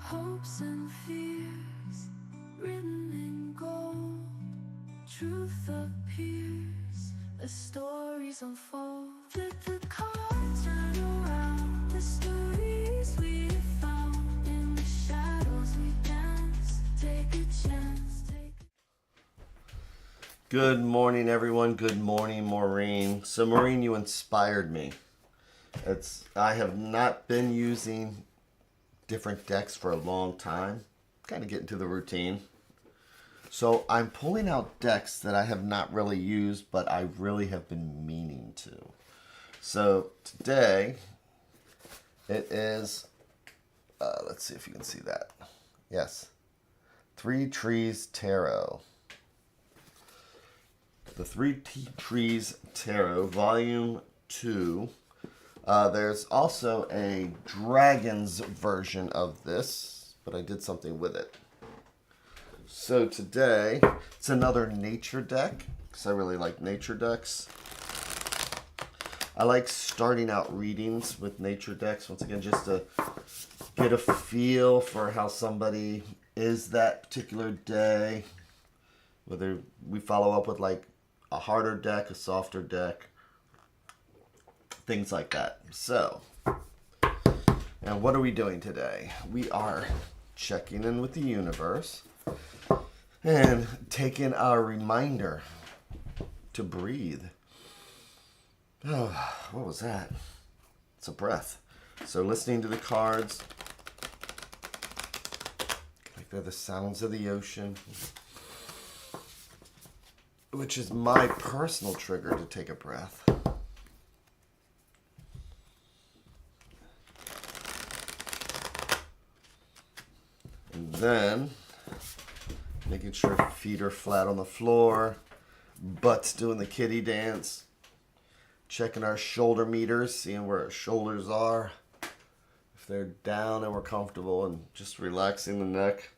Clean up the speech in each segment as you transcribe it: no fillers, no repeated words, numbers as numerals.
hopes and fears, written in gold. Truth appears, the stories unfold. Let the cards turn around, the stories we found. In the shadows we dance, take a chance, Good morning, everyone. Good morning, Maureen. So, Maureen, you inspired me. I have not been using different decks for a long time. Kind of get into the routine. So, I'm pulling out decks that I have not really used, but I really have been meaning to. So, today, it is, let's see if you can see that. Yes. Three Trees Tarot. The Three Trees Tarot, Volume 2. There's also a Dragons version of this, but I did something with it. So today, it's another nature deck, because I really like nature decks. I like starting out readings with nature decks, once again, just to get a feel for how somebody is that particular day. Whether we follow up with like a harder deck, a softer deck, things like that. So, now what are we doing today? We are checking in with the universe and taking our reminder to breathe. Oh, what was that? It's a breath. So listening to the cards, like they're the sounds of the ocean, which is my personal trigger to take a breath. And then making sure feet are flat on the floor, butts doing the kitty dance, checking our shoulder meters, seeing where our shoulders are, if they're down and we're comfortable, and just relaxing the neck.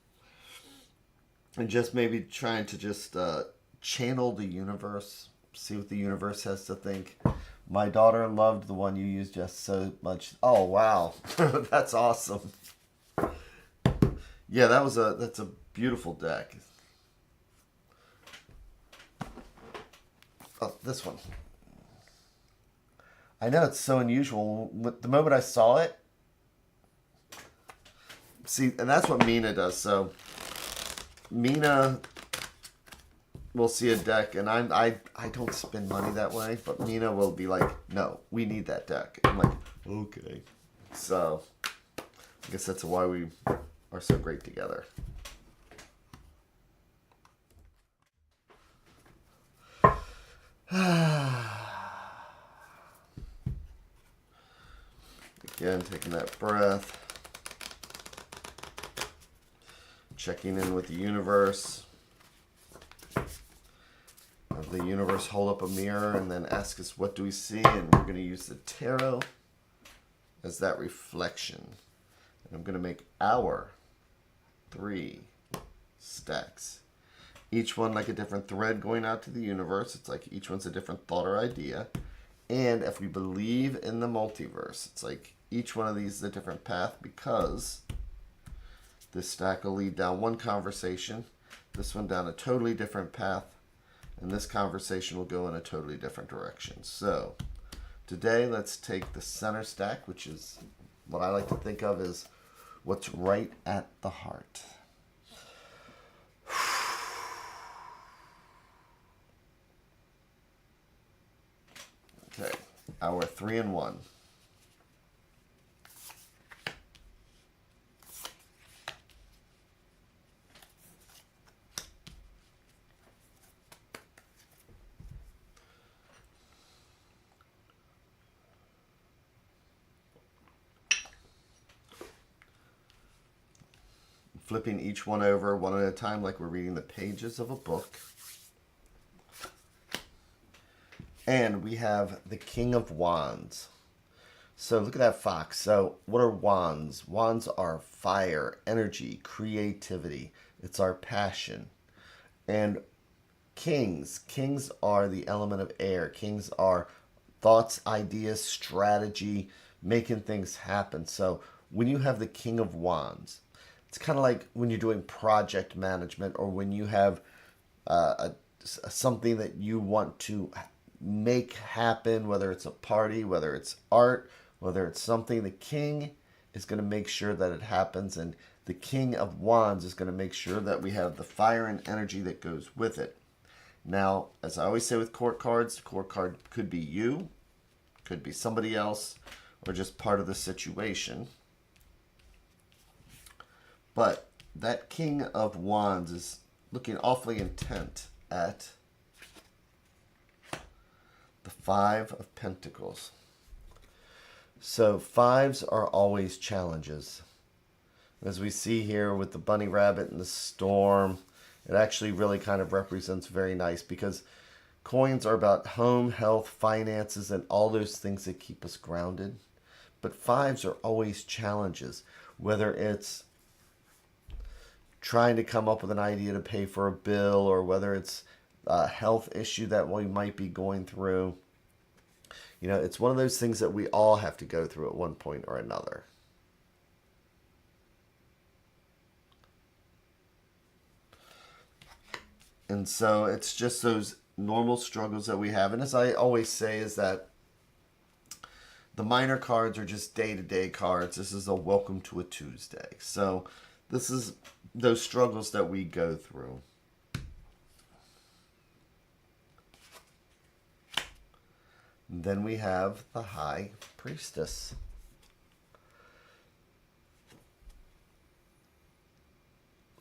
And just maybe trying to just channel the universe, see what the universe has to think. My daughter loved the one you used just so much. Oh wow, that's awesome. Yeah, that's a beautiful deck. Oh, this one. I know it's so unusual. The moment I saw it, see, and that's what Mina does. So Mina will see a deck, and I don't spend money that way, but Mina will be like, no, we need that deck. I'm like, okay. So I guess that's why we are so great together. Again, taking that breath, checking in with the universe. Have the universe hold up a mirror and then ask us, what do we see? And we're going to use the tarot as that reflection. And I'm going to make our 3 stacks. Each one like a different thread going out to the universe. It's like each one's a different thought or idea. And if we believe in the multiverse, it's like each one of these is a different path, because this stack will lead down one conversation, this one down a totally different path, and this conversation will go in a totally different direction. So today, let's take the center stack, which is what I like to think of as what's right at the heart. Okay, our 3 and 1. Flipping each one over one at a time like we're reading the pages of a book. And we have the King of Wands. So look at that fox. So what are wands? Wands are fire, energy, creativity. It's our passion. And kings are the element of air. Kings are thoughts, ideas, strategy, making things happen. So when you have the King of Wands, it's kind of like when you're doing project management, or when you have something that you want to make happen, whether it's a party, whether it's art, whether it's something. The king is going to make sure that it happens, and the King of Wands is going to make sure that we have the fire and energy that goes with it. Now, as I always say with court cards, the court card could be you, could be somebody else, or just part of the situation. But that King of Wands is looking awfully intent at the Five of Pentacles. So fives are always challenges. As we see here with the bunny rabbit and the storm, it actually really kind of represents very nice, because coins are about home, health, finances, and all those things that keep us grounded. But fives are always challenges, whether it's trying to come up with an idea to pay for a bill, or whether it's a health issue that we might be going through. You know, it's one of those things that we all have to go through at one point or another. And so it's just those normal struggles that we have. And as I always say, is that the minor cards are just day-to-day cards. This is a welcome to a Tuesday. So this is those struggles that we go through. And then we have the High Priestess.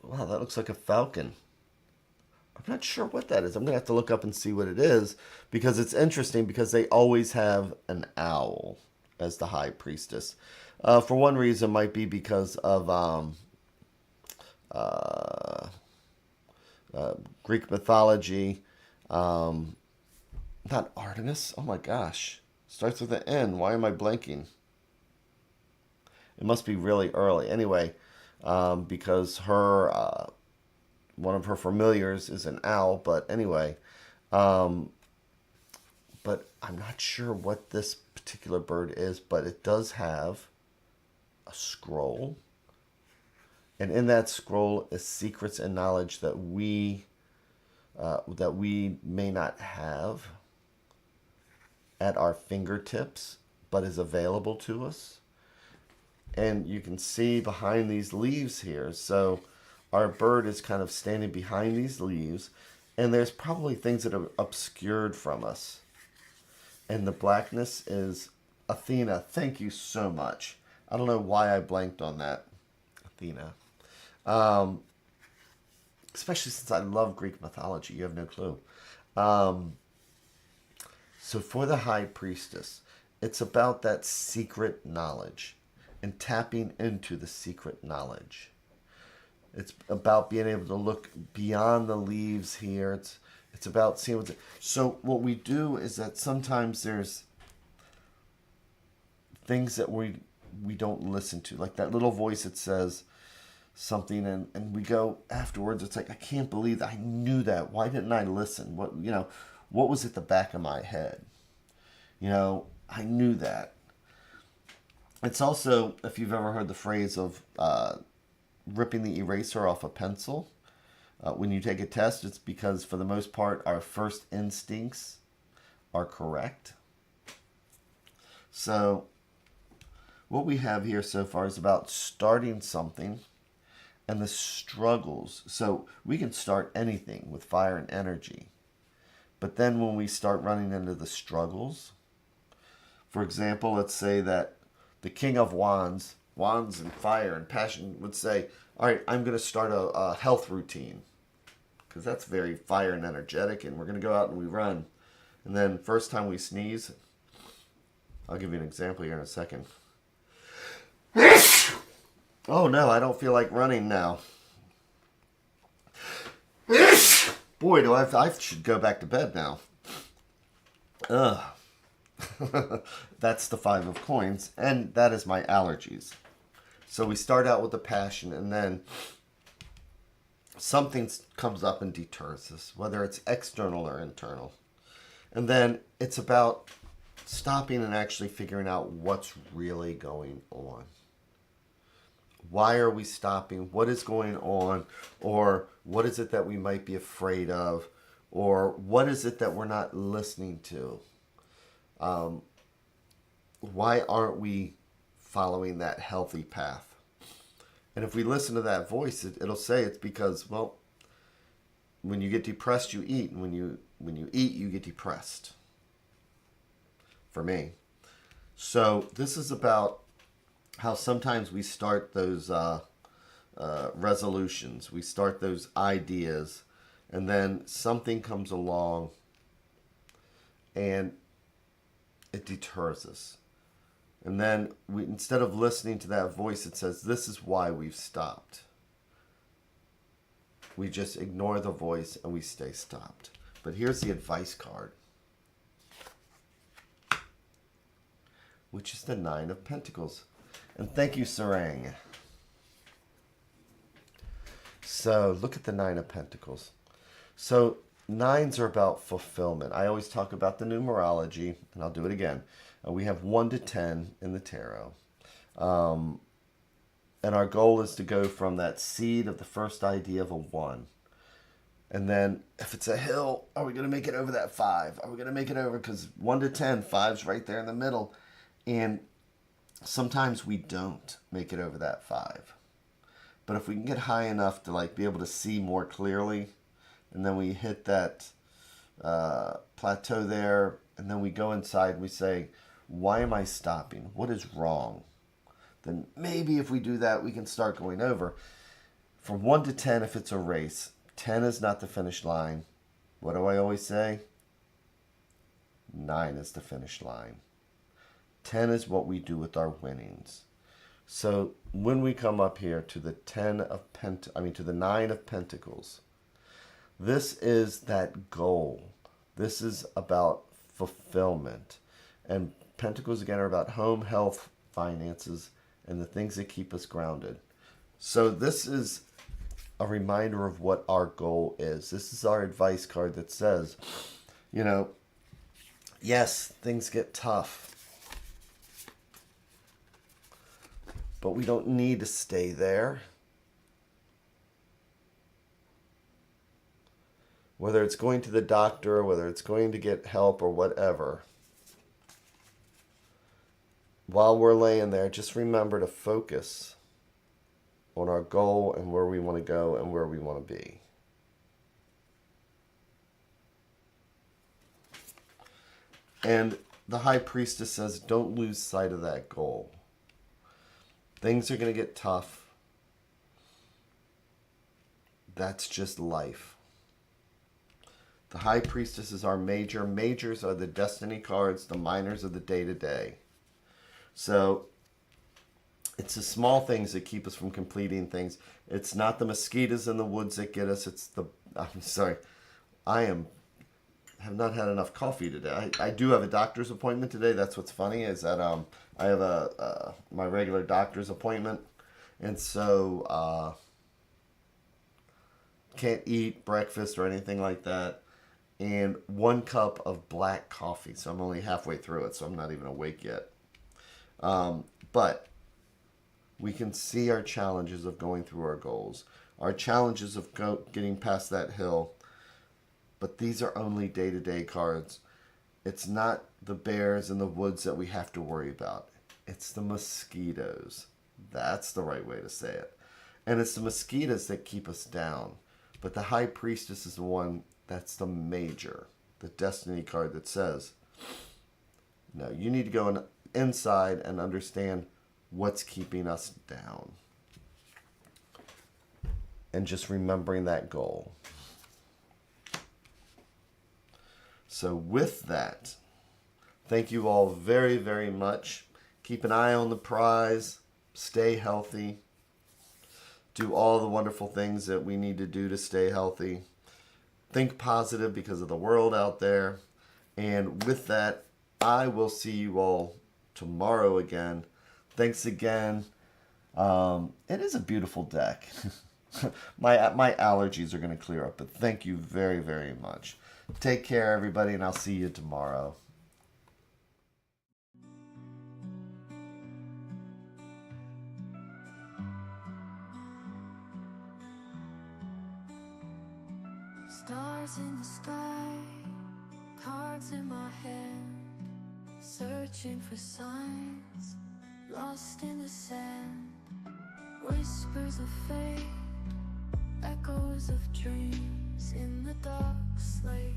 Wow, that looks like a falcon. I'm not sure what that is. I'm going to have to look up and see what it is, because it's interesting, because they always have an owl as the High Priestess. For one reason, might be because of Greek mythology. Not Artemis. Oh my gosh. Starts with an N. Why am I blanking? It must be really early. Anyway, because her one of her familiars is an owl. But anyway, but I'm not sure what this particular bird is. But it does have a scroll. And in that scroll is secrets and knowledge that we may not have at our fingertips, but is available to us. And you can see behind these leaves here. So our bird is kind of standing behind these leaves, and there's probably things that are obscured from us. And the blackness is Athena. Thank you so much. I don't know why I blanked on that. Athena. Especially since I love Greek mythology. You have no clue. So for the High Priestess, it's about that secret knowledge and tapping into the secret knowledge. It's about being able to look beyond the leaves here. It's about seeing what's... So what we do is that sometimes there's things that we don't listen to. Like that little voice that says something, and we go afterwards, it's like, I can't believe that I knew that. Why didn't I listen? What was at the back of my head? I knew that. It's also, if you've ever heard the phrase of ripping the eraser off a pencil, when you take a test, it's because for the most part, our first instincts are correct. So what we have here so far is about starting something and the struggles. So we can start anything with fire and energy. But then when we start running into the struggles, for example, let's say that the King of Wands and fire and passion would say, all right, I'm going to start a health routine, because that's very fire and energetic, and we're going to go out and we run. And then first time we sneeze, I'll give you an example here in a second. Oh no, I don't feel like running now. Boy, I should go back to bed now. Ugh. That's the Five of Coins, and that is my allergies. So we start out with the passion, and then something comes up and deters us, whether it's external or internal. And then it's about stopping and actually figuring out what's really going on. Why are we stopping? What is going on? Or what is it that we might be afraid of? Or what is it that we're not listening to? Why aren't we following that healthy path? And if we listen to that voice, it'll say it's because, well, when you get depressed, you eat. And when you eat, you get depressed. For me. So this is about how sometimes we start those resolutions. We start those ideas. And then something comes along and it deters us. And then instead of listening to that voice, it says, this is why we've stopped. We just ignore the voice and we stay stopped. But here's the advice card, which is the Nine of Pentacles. And thank you, Sarang. So look at the Nine of Pentacles. So nines are about fulfillment. I always talk about the numerology, and I'll do it again. We have 1 to 10 in the tarot. And our goal is to go from that seed of the first idea of a 1. And then if it's a hill, are we going to make it over that 5? Are we going to make it over? Because 1 to 10, 5's right there in the middle. And sometimes we don't make it over that 5. But if we can get high enough to like be able to see more clearly, and then we hit that plateau there, and then we go inside and we say, why am I stopping? What is wrong? Then maybe if we do that, we can start going over. From 1 to 10, if it's a race, 10 is not the finish line. What do I always say? 9 is the finish line. 10 is what we do with our winnings. So when we come up here to the to the 9 of Pentacles, this is that goal. This is about fulfillment. And Pentacles again are about home, health, finances, and the things that keep us grounded. So this is a reminder of what our goal is. This is our advice card that says, yes, things get tough, but we don't need to stay there. Whether it's going to the doctor, whether it's going to get help or whatever, while we're laying there, just remember to focus on our goal and where we want to go and where we want to be. And the High Priestess says, don't lose sight of that goal. Things are going to get tough. That's just life. The High Priestess is our major. Majors are the destiny cards. The minors are the day-to-day. So it's the small things that keep us from completing things. It's not the mosquitoes in the woods that get us. I'm sorry. Have not had enough coffee today. I do have a doctor's appointment today. That's what's funny is that I have my regular doctor's appointment. And so can't eat breakfast or anything like that. And 1 cup of black coffee. So I'm only halfway through it, so I'm not even awake yet. But we can see our challenges of going through our goals, our challenges of getting past that hill. But these are only day-to-day cards. It's not the bears in the woods that we have to worry about. It's the mosquitoes. That's the right way to say it. And it's the mosquitoes that keep us down. But the High Priestess is the one that's the major, the destiny card that says, no, you need to go inside and understand what's keeping us down. And just remembering that goal. So with that, thank you all very, very much. Keep an eye on the prize. Stay healthy. Do all the wonderful things that we need to do to stay healthy. Think positive because of the world out there. And with that, I will see you all tomorrow again. Thanks again. It is a beautiful deck. My allergies are going to clear up, but thank you very, very much. Take care, everybody, and I'll see you tomorrow. Stars in the sky, cards in my hand, searching for signs, lost in the sand. Whispers of fate, echoes of dreams in the dark slate.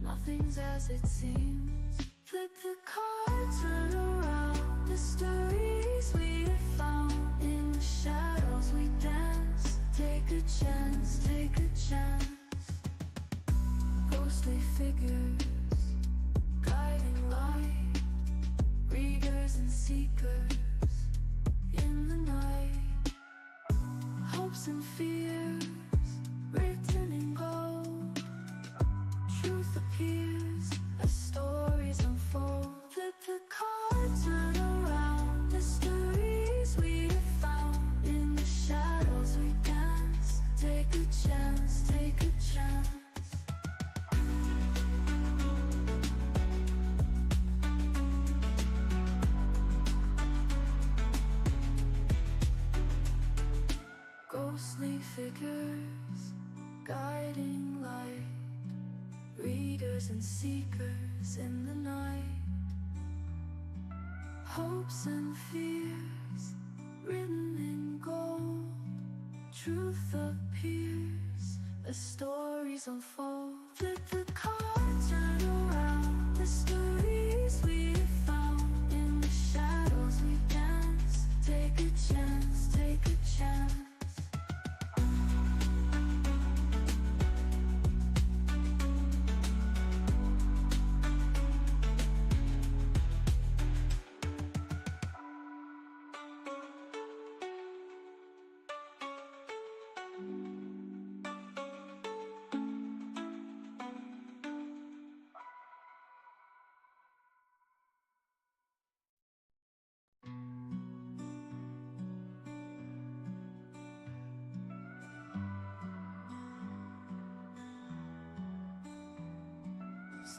Nothing's as it seems. Flip the cards, turn around. Mysteries we have found. In the shadows we dance. Take a chance, take a chance. Ghostly figures, guiding light. Readers and seekers in the night. Hopes and fears, written in gold. Truth appears as stories unfold. Flip the cards, turn around. Mysteries we have found. In the shadows we dance. Take a chance, take a chance. Ghostly figures, guiding light. Readers and seekers in the night. Hopes and fears, written in gold. Truth appears as stories unfold. Flip the cards, turn around. Mysteries we have found. In the shadows we dance. Take a chance, take a chance.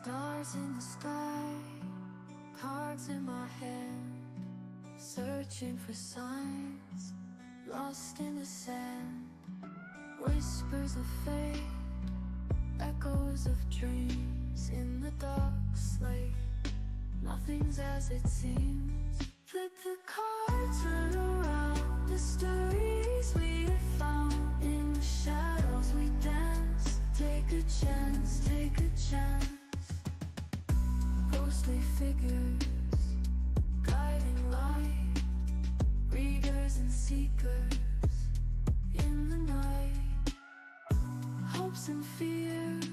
Stars in the sky, cards in my hand, searching for signs, lost in the sand. Whispers of fate, echoes of dreams in the dark slate. Nothing's as it seems. Flip the cards, turn around. Mysteries we have found. In the shadows we dance. Take a chance, take a chance. Ghostly figures, guiding light. Readers and seekers in the night. Hopes and fears,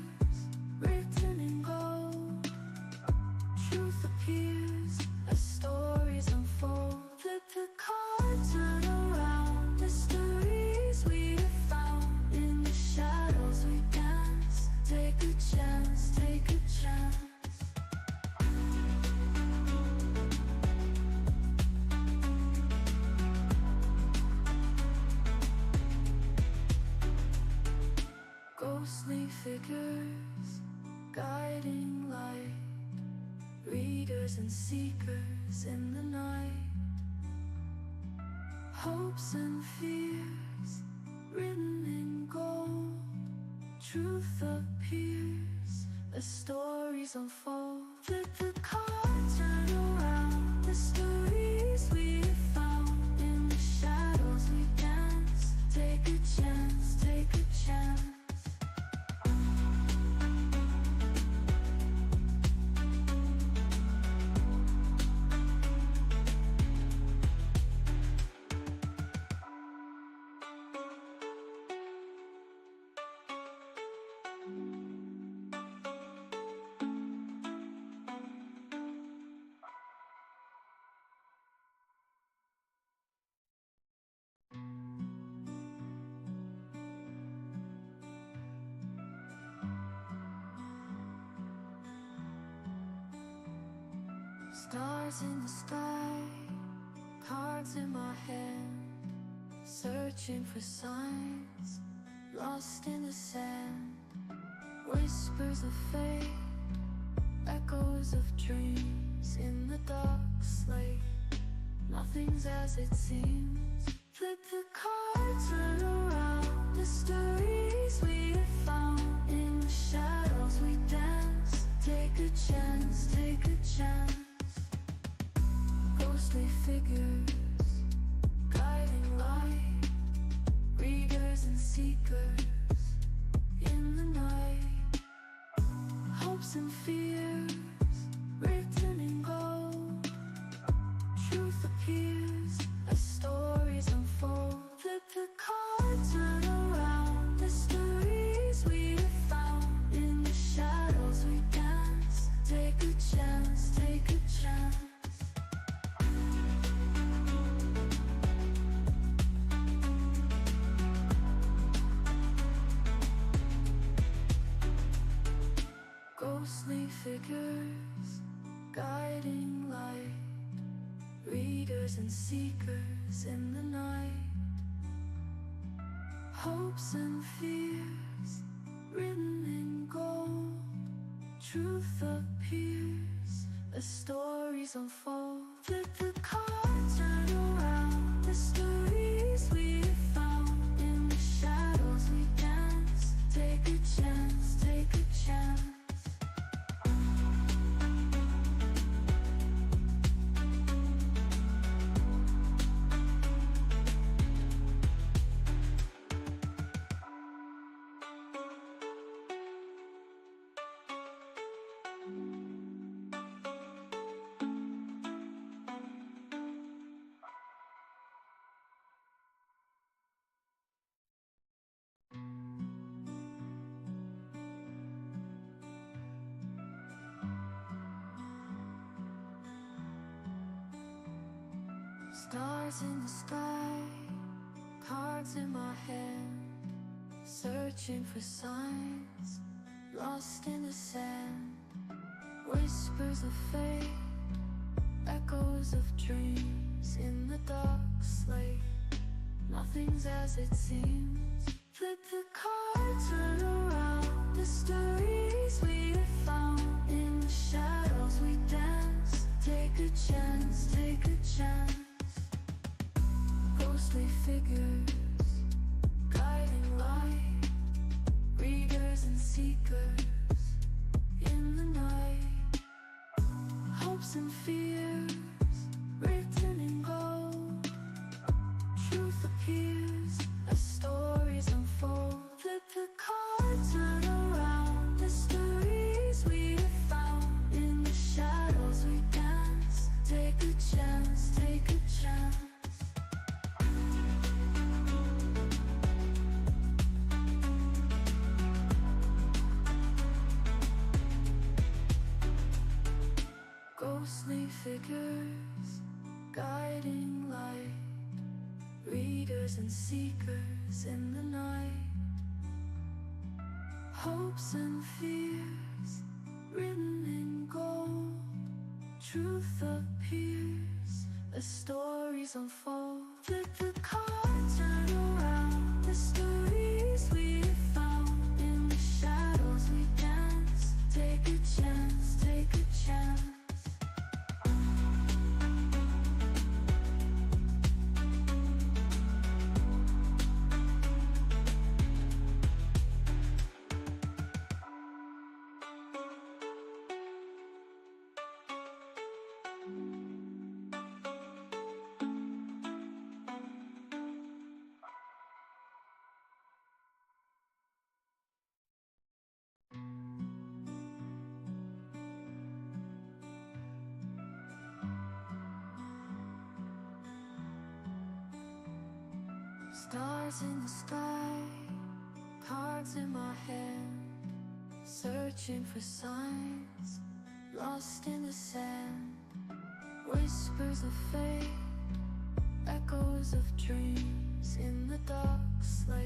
written in gold. Truth appears as stories unfold. Flip the cards, turn around. Mysteries we have found. In the shadows we dance. Take a chance, take a chance. Ghostly figures, guiding light. Readers and seekers in the night. Hopes and fears, written in gold. Truth appears as stories unfold. Flip the cards, turn around. Mysteries we have found. In the shadows we dance. Take a chance, take a chance. Stars in the sky, cards in my hand, searching for signs, lost in the sand. Whispers of fate, echoes of dreams in the dark slate. Nothing's as it seems. Flip the cards, turn around. Mysteries we have found. a chance, take a chance. Ghostly figures, guiding light, readers and seekers in the night. Hopes and fears, written in gold. Truth appears as stories unfold. Flip the card, turn around. Mysteries we have found. In the shadows we dance. Take a chance, take a chance. Ghostly figures, guiding light, readers and seekers in the night. Hopes and fears, written in gold. Truth appears as stories unfold. Flip the card, turn around. Mysteries we have found. In the shadows we dance. Take a chance, take a chance. Stars in the sky, cards in my hand, searching for signs, lost in the sand. Whispers of fate, echoes of dreams in the dark slate. Nothing's as it seems. Flip the card, turn around. Mysteries we have found. In the shadows we dance. Take a chance, take a chance. Ghostly figures, guiding light, readers and seekers in the night. Hopes and fears, written in gold. Truth appears as stories unfold. Flip the card, turn around. Mysteries we have found. In the shadows we dance. Take a chance, take a chance. Ghostly figures, guiding light, readers and seekers in the night. Hopes and fears, written in gold. Truth appears as stories unfold. Flip the card, turn around. Mysteries we have found. In the shadows we dance. Take a chance, take a chance. Stars in the sky, cards in my hand, searching for signs, lost in the sand. Whispers of fate, echoes of dreams in the dark slate.